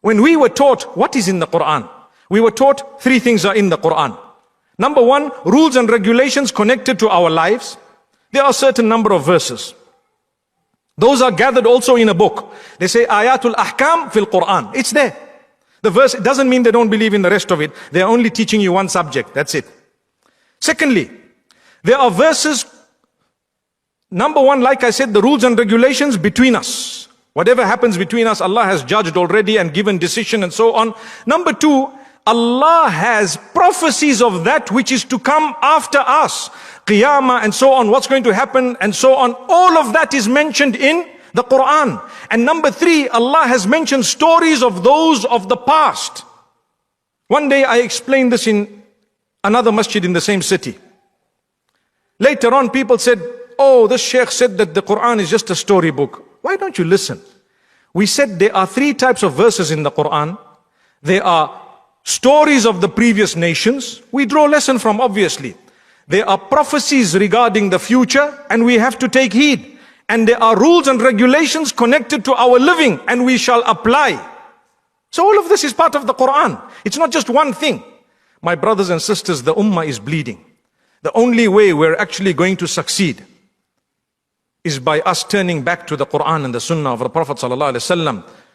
When we were taught what is in the Quran, we were taught three things are in the Quran. Number one, rules and regulations connected to our lives. There are a certain number of verses. Those are gathered also in a book. They say Ayatul Ahkam fil Quran. It's there. The verse, it doesn't mean they don't believe in the rest of it. They are only teaching you one subject. That's it. Secondly, there are verses. Number one, like I said, the rules and regulations between us. Whatever happens between us, Allah has judged already and given decision and so on. Number two, Allah has prophecies of that which is to come after us. Qiyamah and so on, what's going to happen and so on. All of that is mentioned in the Quran. And number three, Allah has mentioned stories of those of the past. One day I explained this in another masjid in the same city. Later on people said, oh, this sheikh said that the Quran is just a storybook. Why don't you listen? We said there are three types of verses in the Quran. There are stories of the previous nations. We draw lesson from, obviously. There are prophecies regarding the future, and we have to take heed. And there are rules and regulations connected to our living, and we shall apply. So all of this is part of the Quran. It's not just one thing. My brothers and sisters, the ummah is bleeding. The only way we're actually going to succeed is by us turning back to the Quran and the Sunnah of the Prophet ﷺ.